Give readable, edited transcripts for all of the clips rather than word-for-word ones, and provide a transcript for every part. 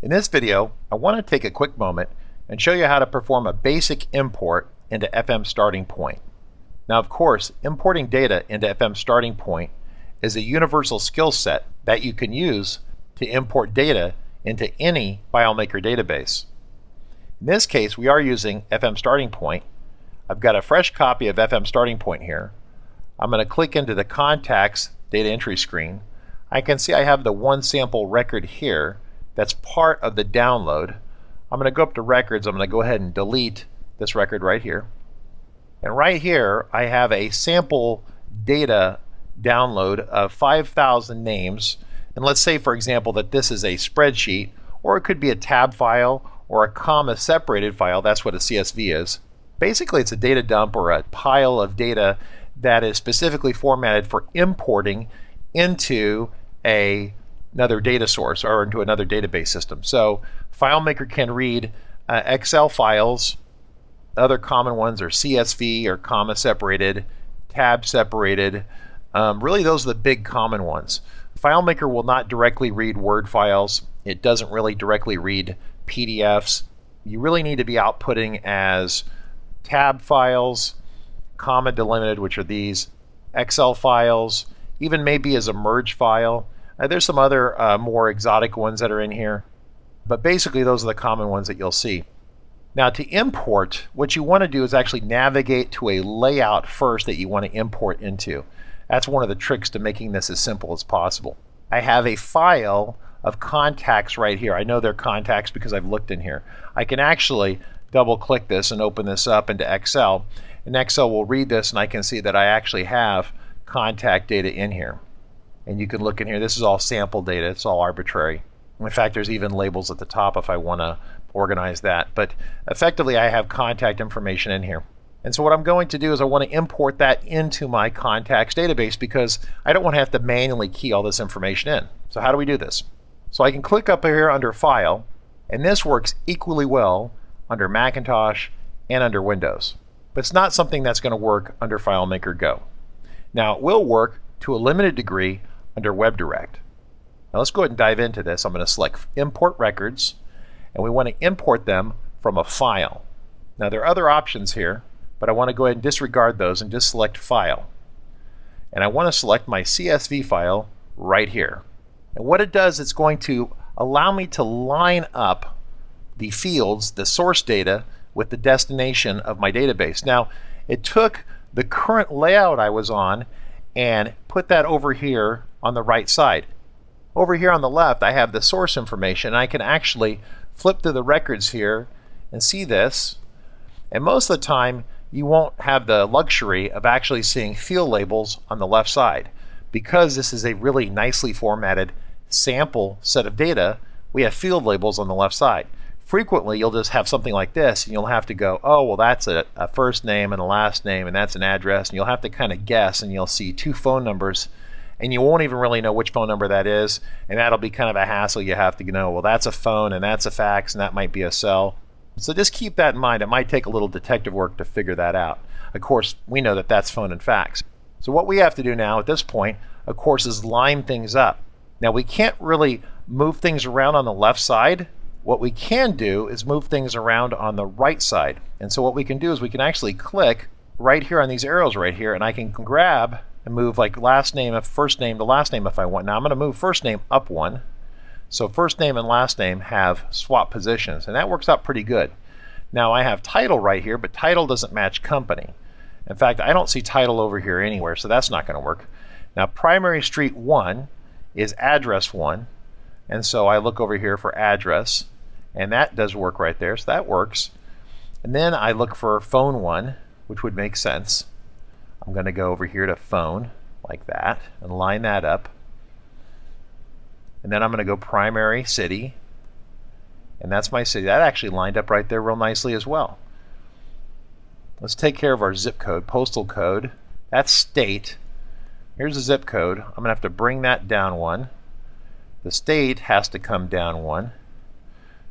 In this video, I want to take a quick moment and show you how to perform a basic import into FM Starting Point. Now, of course, importing data into FM Starting Point is a universal skill set that you can use to import data into any FileMaker database. In this case, we are using FM Starting Point. I've got a fresh copy of FM Starting Point here. I'm going to click into the Contacts data entry screen. I can see I have the one sample record here that's part of the download. I'm going to go up to Records. I'm going to go ahead and delete this record right here. And right here, I have a sample data download of 5,000 names. And let's say, for example, that this is a spreadsheet, or it could be a tab file or a comma-separated file. That's what a CSV is. Basically, it's a data dump or a pile of data that is specifically formatted for importing into another data source or into another database system. So FileMaker can read Excel files. Other common ones are CSV or comma separated, tab separated. Really, those are the big common ones. FileMaker will not directly read Word files. It doesn't really directly read PDFs. You really need to be outputting as tab files, comma delimited, which are these, Excel files, even maybe as a merge file. There's some other more exotic ones that are in here, but basically those are the common ones that you'll see. Now, to import, what you want to do is actually navigate to a layout first that you want to import into. That's one of the tricks to making this as simple as possible. I have a file of contacts right here. I know they're contacts because I've looked in here. I can actually double click this and open this up into Excel, and Excel will read this, and I can see that I actually have contact data in here. And you can look in here. This is all sample data. It's all arbitrary. In fact, there's even labels at the top if I want to organize that. But effectively, I have contact information in here. And so what I'm going to do is I want to import that into my contacts database because I don't want to have to manually key all this information in. So how do we do this? So I can click up here under File, and this works equally well under Macintosh and under Windows. But it's not something that's going to work under FileMaker Go. Now, it will work to a limited degree under WebDirect. Now let's go ahead and dive into this. I'm going to select Import Records, and we want to import them from a file. Now there are other options here, but I want to go ahead and disregard those and just select File. And I want to select my CSV file right here. And what it does, it's going to allow me to line up the fields, the source data, with the destination of my database. Now, it took the current layout I was on and put that over here on the right side. Over here on the left, I have the source information. I can actually flip through the records here and see this. And most of the time, you won't have the luxury of actually seeing field labels on the left side. Because this is a really nicely formatted sample set of data, we have field labels on the left side. Frequently, you'll just have something like this, and you'll have to go, oh, well, that's a first name and a last name, and that's an address, and you'll have to kind of guess, and you'll see two phone numbers, and you won't even really know which phone number that is, and that'll be kind of a hassle. You have to know, well, that's a phone, and that's a fax, and that might be a cell. So just keep that in mind. It might take a little detective work to figure that out. Of course, we know that that's phone and fax. So what we have to do now at this point, of course, is line things up. Now, we can't really move things around on the left side. What we can do is move things around on the right side. And so what we can do is we can actually click right here on these arrows right here, and I can grab and move like last name, first name to last name if I want. Now I'm going to move first name up one. So first name and last name have swap positions, and that works out pretty good. Now I have title right here, but title doesn't match company. In fact, I don't see title over here anywhere, so that's not going to work. Now primary street 1 is address 1, and so I look over here for address. And that does work right there, so that works. And then I look for phone 1, which would make sense. I'm going to go over here to phone, like that, and line that up. And then I'm going to go primary city, and that's my city. That actually lined up right there real nicely as well. Let's take care of our zip code, postal code. That's state. Here's the zip code. I'm going to have to bring that down one. The state has to come down one.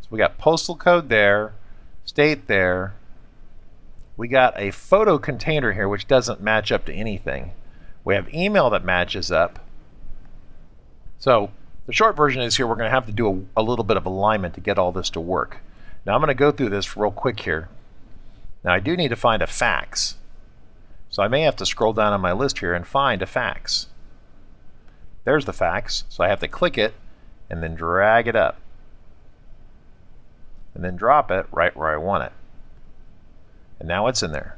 So we got postal code there, state there. We got a photo container here which doesn't match up to anything. We have email that matches up. So The short version is here we're going to have to do a little bit of alignment to get all this to work. Now I'm going to go through this real quick here. Now I do need to find a fax. So I may have to scroll down on my list here and find a fax. There's the fax. So I have to click it and then drag it up. And then drop it right where I want it. And now it's in there.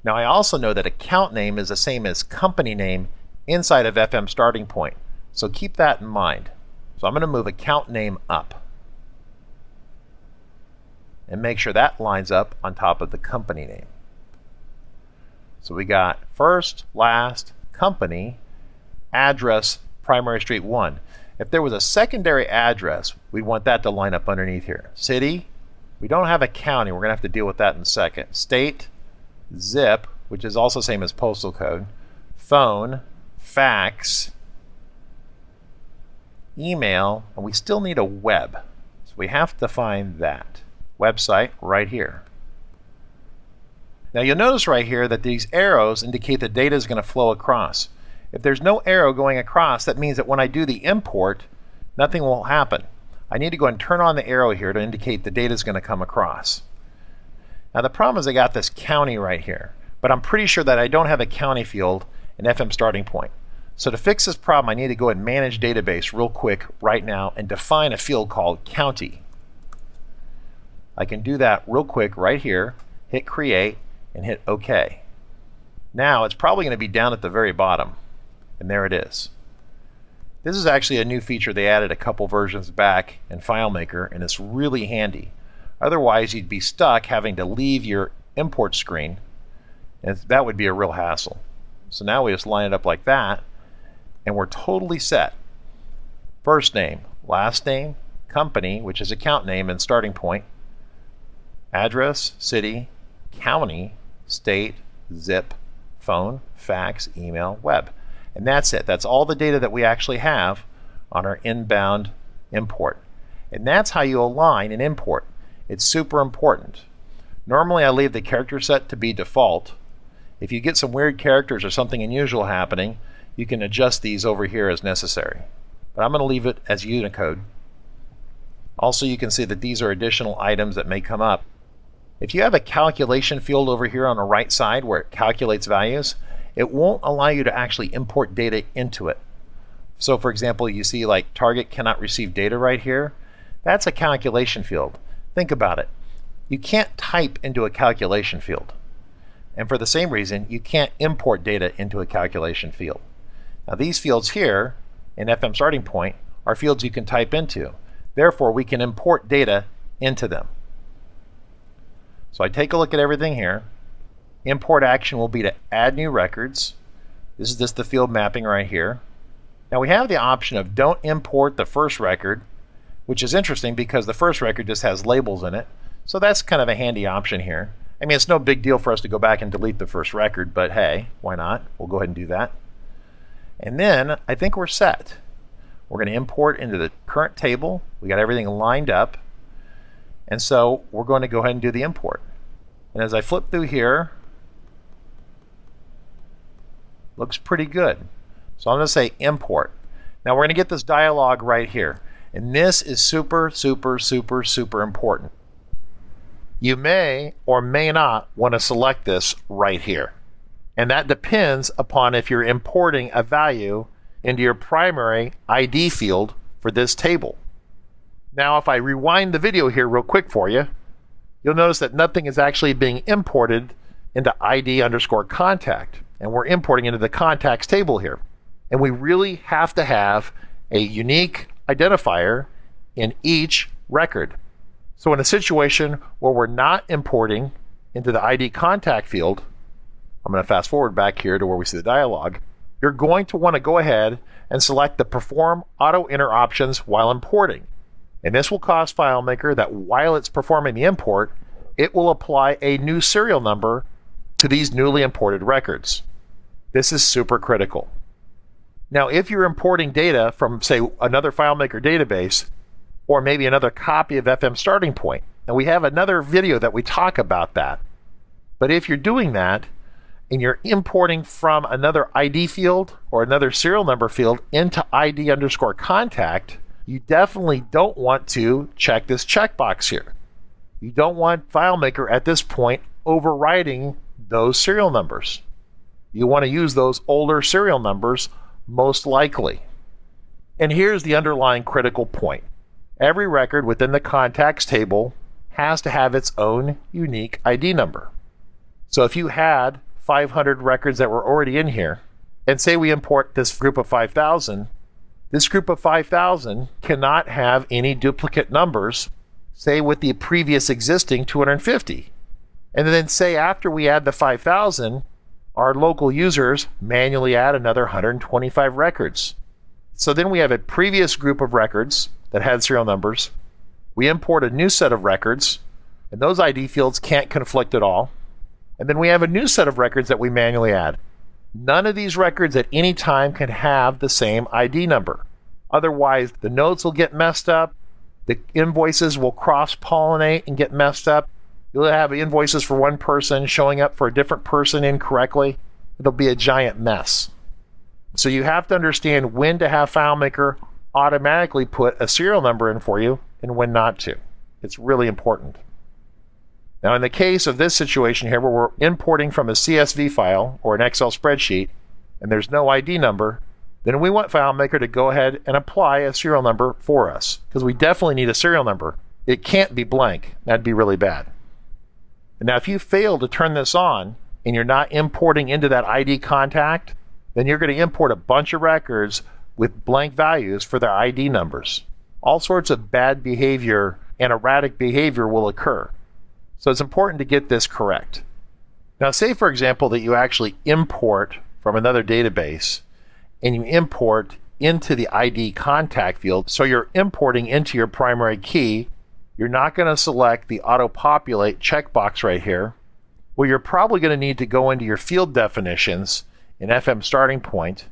Now I also know that account name is the same as company name inside of FM starting point. So keep that in mind. So I'm going to move account name up and make sure that lines up on top of the company name. So we got first, last, company, address, primary street 1. If there was a secondary address, we'd want that to line up underneath here. City, we don't have a county. We're going to have to deal with that in a second. State, zip, which is also the same as postal code, phone, fax, email, and we still need a web. So we have to find that. Website right here. Now you'll notice right here that these arrows indicate the data is going to flow across. If there's no arrow going across, that means that when I do the import, nothing will happen. I need to go and turn on the arrow here to indicate the data is going to come across. Now the problem is I got this county right here, but I'm pretty sure that I don't have a county field in FM starting point. So to fix this problem, I need to go and manage database real quick right now and define a field called county. I can do that real quick right here, hit create, and hit OK. Now it's probably going to be down at the very bottom, and there it is. This is actually a new feature they added a couple versions back in FileMaker, and it's really handy. Otherwise you'd be stuck having to leave your import screen, and that would be a real hassle. So now we just line it up like that, and we're totally set. First name, last name, company, which is account name and starting point, address, city, county, state, zip, phone, fax, email, web. And that's it. That's all the data that we actually have on our inbound import. And that's how you align an import. It's super important. Normally I leave the character set to be default. If you get some weird characters or something unusual happening, you can adjust these over here as necessary. But I'm going to leave it as Unicode. Also, you can see that these are additional items that may come up. If you have a calculation field over here on the right side where it calculates values, it won't allow you to actually import data into it. So for example, you see like target cannot receive data right here. That's a calculation field. Think about it. You can't type into a calculation field. And for the same reason, you can't import data into a calculation field. Now these fields here in FM starting point are fields you can type into. Therefore, we can import data into them. So I take a look at everything here. Import action will be to add new records. This is just the field mapping right here. Now we have the option of don't import the first record, which is interesting because the first record just has labels in it. So that's kind of a handy option here. I mean, it's no big deal for us to go back and delete the first record, but hey, why not? We'll go ahead and do that. And then I think we're set. We're going to import into the current table. We got everything lined up. And so we're going to go ahead and do the import. And as I flip through here, looks pretty good. So I'm going to say import. Now we're going to get this dialog right here. And this is super, super, super, super important. You may or may not want to select this right here. And that depends upon if you're importing a value into your primary ID field for this table. Now if I rewind the video here real quick for you, you'll notice that nothing is actually being imported into ID_contact. And we're importing into the contacts table here. And we really have to have a unique identifier in each record. So in a situation where we're not importing into the ID contact field, I'm going to fast forward back here to where we see the dialog, you're going to want to go ahead and select the Perform Auto Enter options while importing. And this will cause FileMaker that while it's performing the import, it will apply a new serial number to these newly imported records. This is super critical. Now, if you're importing data from, say, another FileMaker database, or maybe another copy of FM starting point, and we have another video that we talk about that. But if you're doing that, and you're importing from another ID field or another serial number field into ID_contact, you definitely don't want to check this checkbox here. You don't want FileMaker at this point overriding those serial numbers. You want to use those older serial numbers most likely. And here's the underlying critical point. Every record within the contacts table has to have its own unique ID number. So if you had 500 records that were already in here, and say we import this group of 5,000, this group of 5,000 cannot have any duplicate numbers, say with the previous existing 250. And then say after we add the 5,000, our local users manually add another 125 records. So then we have a previous group of records that had serial numbers. We import a new set of records, and those ID fields can't conflict at all. And then we have a new set of records that we manually add. None of these records at any time can have the same ID number. Otherwise, the notes will get messed up, the invoices will cross-pollinate and get messed up. You'll have invoices for one person showing up for a different person incorrectly. It'll be a giant mess. So you have to understand when to have FileMaker automatically put a serial number in for you and when not to. It's really important. Now in the case of this situation here where we're importing from a CSV file or an Excel spreadsheet and there's no ID number, then we want FileMaker to go ahead and apply a serial number for us because we definitely need a serial number. It can't be blank. That'd be really bad. And now if you fail to turn this on and you're not importing into that ID contact, then you're going to import a bunch of records with blank values for their ID numbers. All sorts of bad behavior and erratic behavior will occur. So it's important to get this correct. Now say for example that you actually import from another database and you import into the ID contact field. So you're importing into your primary key. You're not going to select the auto-populate checkbox right here. Well, you're probably going to need to go into your field definitions in FM Starting Point,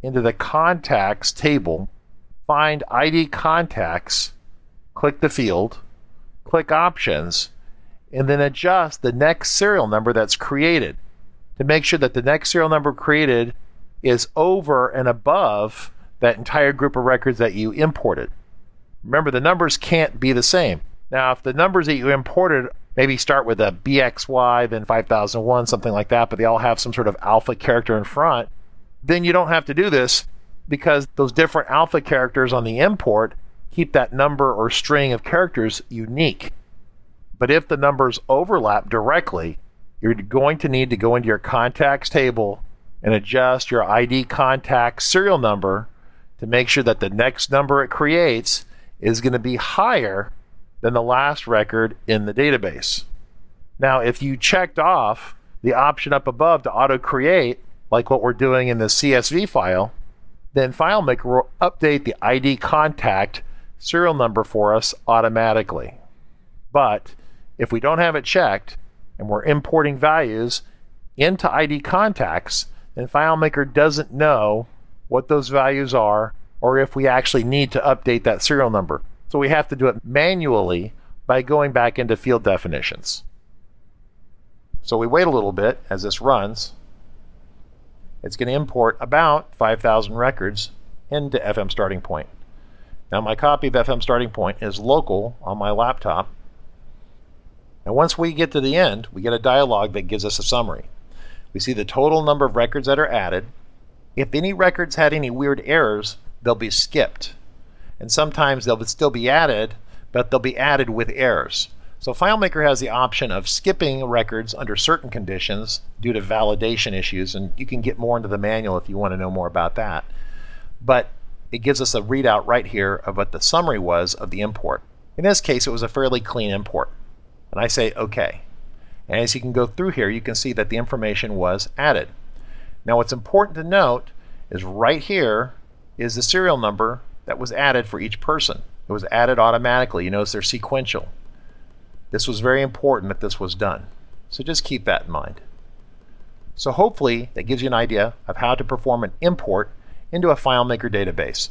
into the contacts table, find ID contacts, click the field, click options, and then adjust the next serial number that's created to make sure that the next serial number created is over and above that entire group of records that you imported. Remember, the numbers can't be the same. Now, if the numbers that you imported maybe start with a BXY, then 5001, something like that, but they all have some sort of alpha character in front, then you don't have to do this because those different alpha characters on the import keep that number or string of characters unique. But if the numbers overlap directly, you're going to need to go into your contacts table and adjust your ID contact serial number to make sure that the next number it creates is going to be higher than the last record in the database. Now, if you checked off the option up above to auto-create, like what we're doing in the CSV file, then FileMaker will update the ID contact serial number for us automatically. But if we don't have it checked and we're importing values into ID contacts, then FileMaker doesn't know what those values are or if we actually need to update that serial number. So we have to do it manually by going back into field definitions. So we wait a little bit as this runs. It's going to import about 5,000 records into FM Starting Point. Now my copy of FM Starting Point is local on my laptop. And once we get to the end, we get a dialog that gives us a summary. We see the total number of records that are added. If any records had any weird errors, they'll be skipped. And sometimes they'll still be added, but they'll be added with errors. So FileMaker has the option of skipping records under certain conditions due to validation issues, and you can get more into the manual if you want to know more about that. But it gives us a readout right here of what the summary was of the import. In this case, it was a fairly clean import. And I say OK. And as you can go through here, you can see that the information was added. Now what's important to note is right here is the serial number that was added for each person. It was added automatically. You notice they're sequential. This was very important that this was done. So just keep that in mind. So hopefully that gives you an idea of how to perform an import into a FileMaker database.